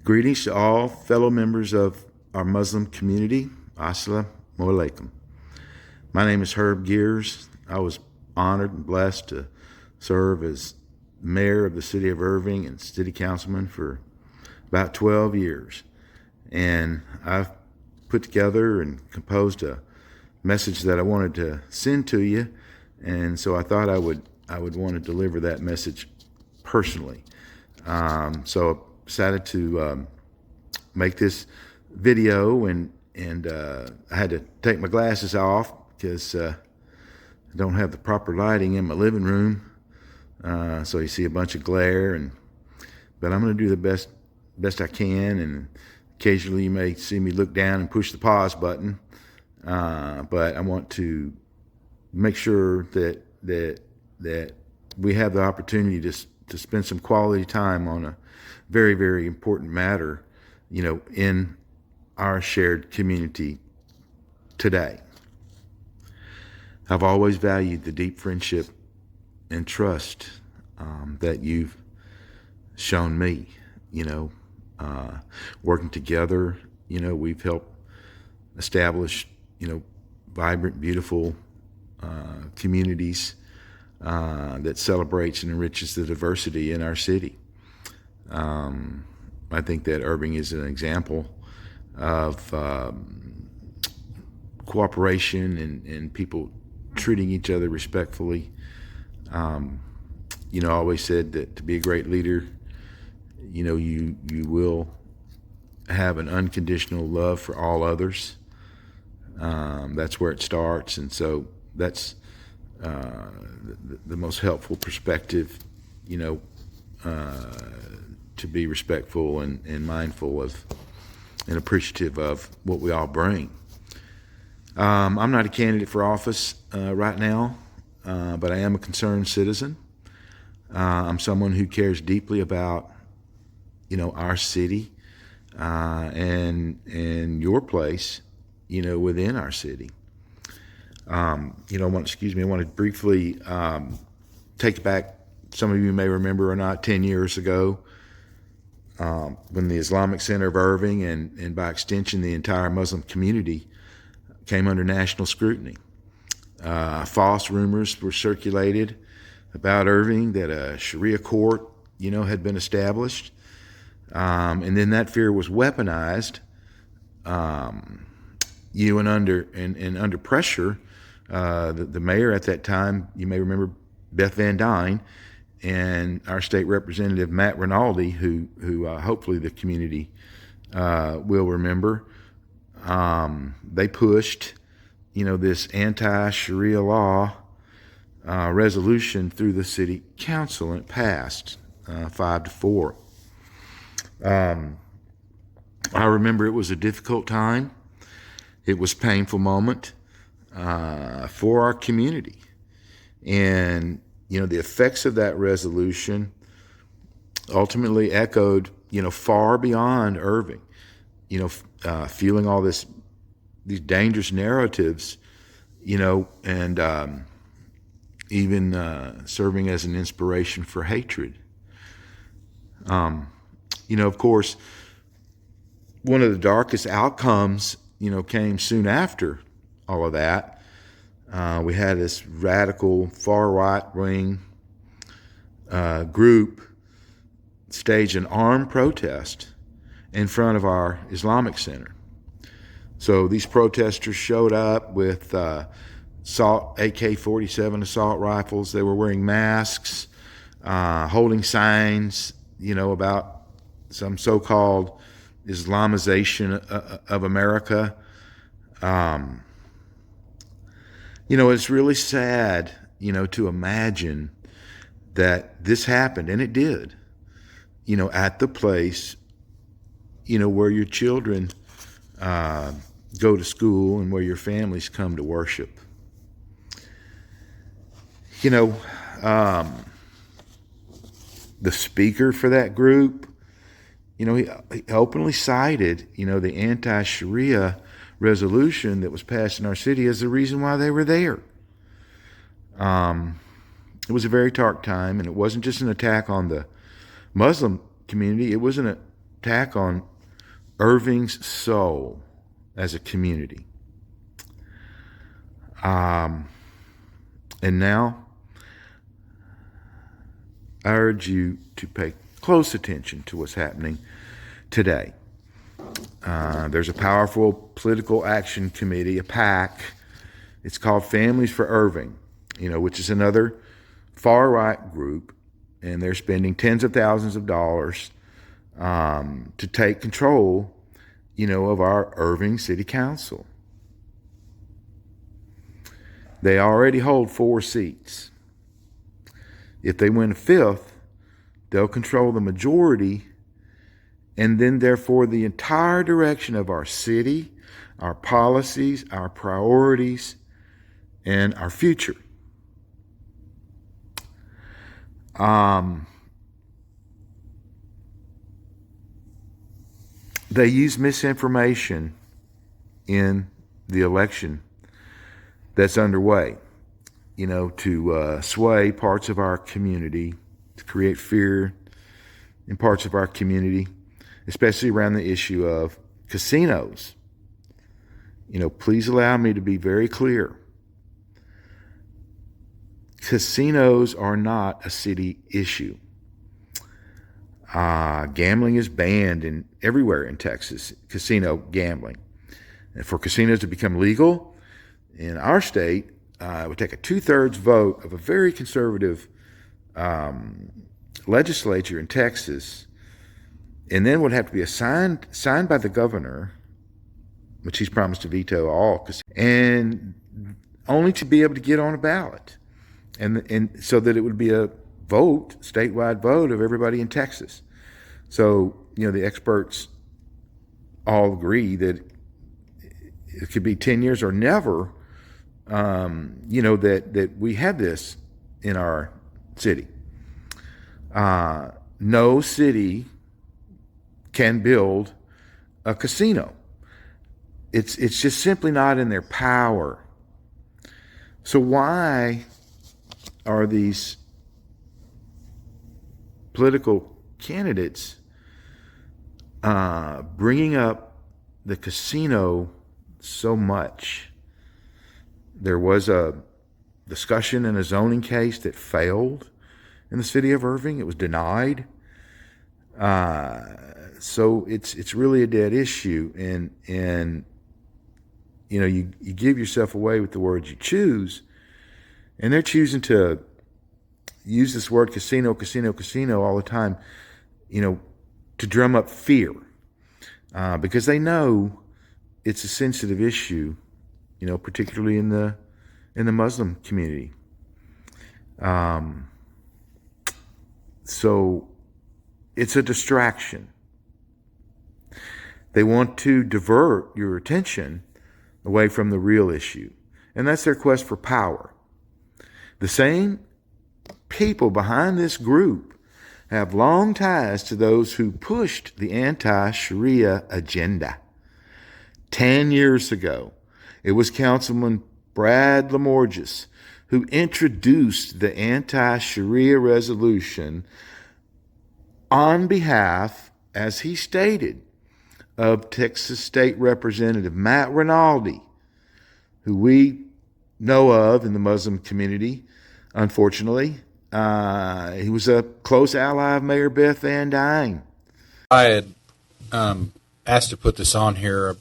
Greetings to all fellow members of our Muslim community. Assalamu alaikum. My name is Herb Gears. I was honored and blessed to serve as mayor of the city of Irving and city councilman for about 12 years. And I've put together and composed a message that I wanted to send to you. And so I thought I would want to deliver that message personally. So decided to make this video, and I had to take my glasses off because I don't have the proper lighting in my living room, so you see a bunch of glare. But I'm going to do the best I can, and occasionally you may see me look down and push the pause button. But I want to make sure that we have the opportunity to spend some quality time on a very, very important matter, in our shared community today. I've always valued the deep friendship and trust that you've shown me. Working together, we've helped establish, vibrant, beautiful communities that celebrates and enriches the diversity in our city. I think that Irving is an example of cooperation and people treating each other respectfully. I always said that to be a great leader, you will have an unconditional love for all others. That's where it starts, and so that's the most helpful perspective, to be respectful and mindful of and appreciative of what we all bring. I'm not a candidate for office right now, but I am a concerned citizen. I'm someone who cares deeply about, our city and your place, within our city. I want to briefly take back. Some of you may remember or not, 10 years ago, when the Islamic Center of Irving and by extension the entire Muslim community came under national scrutiny. False rumors were circulated about Irving that a Sharia court, had been established, and then that fear was weaponized. And under pressure, the mayor at that time, you may remember Beth Van Dyne, and our state representative Matt Rinaldi, who hopefully the community will remember. They pushed, this anti-Sharia law resolution through the city council, and it passed 5-4. I remember it was a difficult time. It was a painful moment for our community, and the effects of that resolution ultimately echoed, far beyond Irving. Feeling all these dangerous narratives, and even serving as an inspiration for hatred. Of course, one of the darkest outcomes, came soon after all of that. We had this radical far right wing group stage an armed protest in front of our Islamic Center. So these protesters showed up with AK-47 assault rifles. They were wearing masks, holding signs, about some so-called Islamization of America. It's really sad, to imagine that this happened, and it did, at the place, where your children go to school and where your families come to worship. The speaker for that group, he openly cited, the anti-Sharia resolution that was passed in our city as the reason why they were there. It was a very dark time, and it wasn't just an attack on the Muslim community. It was an attack on Irving's soul as a community. And now I urge you to pay close attention to what's happening today. There's a powerful political action committee, a PAC. It's called Families for Irving, which is another far-right group, and they're spending tens of thousands of dollars to take control, of our Irving City Council. They already hold 4 seats. If they win a 5th, they'll control the majority, and then therefore the entire direction of our city, our policies, our priorities, and our future. They use misinformation in the election that's underway, to sway parts of our community, to create fear in parts of our community, especially around the issue of casinos. Please allow me to be very clear. Casinos are not a city issue. Gambling is banned everywhere in Texas, casino gambling. And for casinos to become legal in our state, it would take a 2/3 vote of a very conservative legislature in Texas, and then would have to be signed by the governor, which he's promised to veto all, and only to be able to get on a ballot, and so that it would be a statewide vote of everybody in Texas. So, the experts all agree that it could be 10 years or never, that we have this in our city. No city can build a casino. It's just simply not in their power. So why are these political candidates bringing up the casino so much? There was a discussion in a zoning case that failed in the city of Irving. It was denied. So it's really a dead issue, and you give yourself away with the words you choose, and they're choosing to use this word casino all the time, to drum up fear, because they know it's a sensitive issue, particularly in the Muslim community. So it's a distraction. They want to divert your attention away from the real issue, and that's their quest for power. The same people behind this group have long ties to those who pushed the anti-Sharia agenda. 10 years ago, it was Councilman Brad Lamorges who introduced the anti-Sharia resolution on behalf, as he stated, of Texas State Representative Matt Rinaldi, who we know of in the Muslim community, unfortunately. He was a close ally of Mayor Beth Van Dyne. I had asked to put this on here,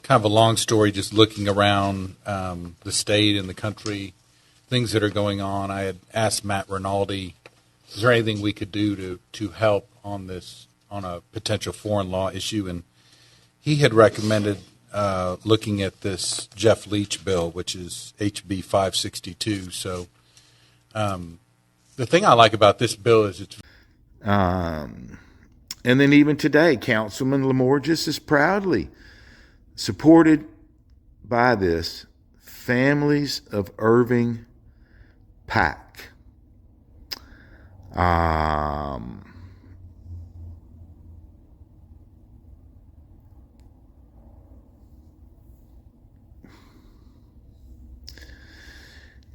kind of a long story, just looking around the state and the country, things that are going on. I had asked Matt Rinaldi, is there anything we could do to help on this, on a potential foreign law issue? And he had recommended looking at this Jeff Leach bill, which is HB 562. So the thing I like about this bill is it's... And then even today, Councilman Lamorges is proudly supported by this Families of Irving PAC.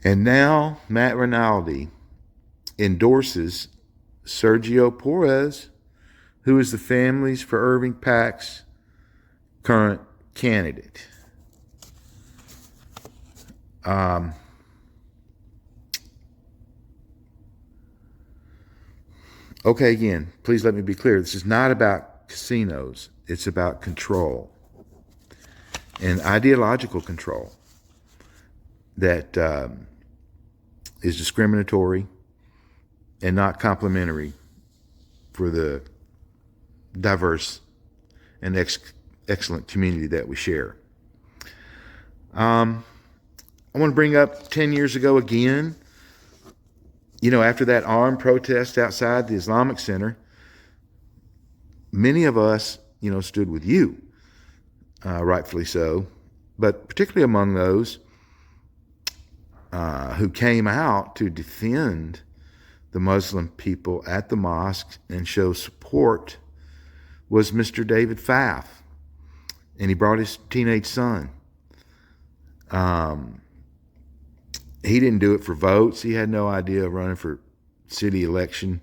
And now Matt Rinaldi endorses Sergio Perez, Who is the Families for Irving PAC's current candidate? Okay, again, please let me be clear. This is not about casinos. It's about control and ideological control that is discriminatory and not complementary for the diverse and excellent community that we share. I want to bring up 10 years ago again, after that armed protest outside the Islamic Center, many of us, stood with you, rightfully so, but particularly among those who came out to defend the Muslim people at the mosque and show support was Mr. David Pfaff, and he brought his teenage son. He didn't do it for votes. He had no idea of running for city election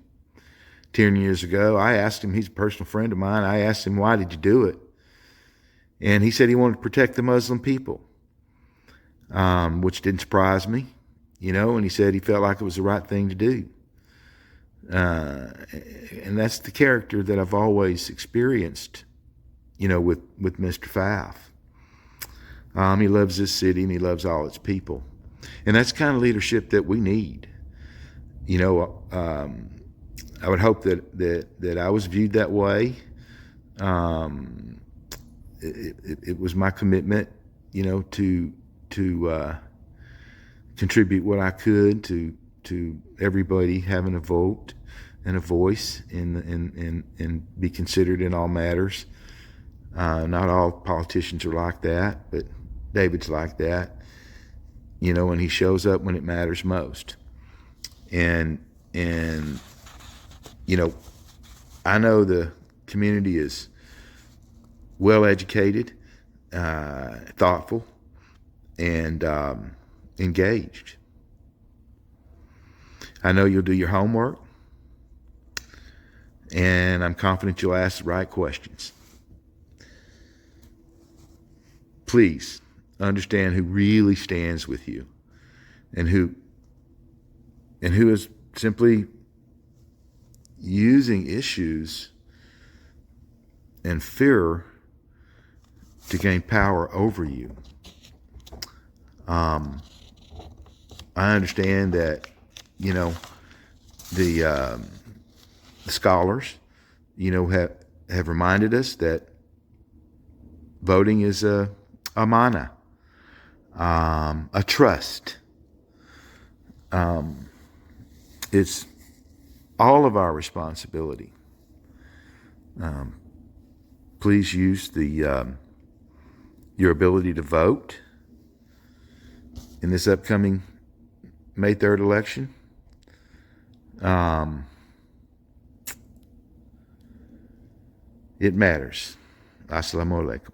10 years ago. I asked him, he's a personal friend of mine, I asked him, why did you do it? And he said he wanted to protect the Muslim people, which didn't surprise me, and he said he felt like it was the right thing to do. And that's the character that I've always experienced, with Mr. Pfaff. He loves this city and he loves all its people. And that's the kind of leadership that we need. I would hope that I was viewed that way. It was my commitment, to contribute what I could to everybody having a vote and a voice and be considered in all matters. Not all politicians are like that, but David's like that, and he shows up when it matters most. And I know the community is well educated, thoughtful, and engaged. I know you'll do your homework, and I'm confident you'll ask the right questions. Please understand who really stands with you and who is simply using issues and fear to gain power over you. I understand that, the scholars, have reminded us that voting is a mana, a trust. It's all of our responsibility. Please use your ability to vote in this upcoming May 3rd election. It matters. Assalamu alaikum.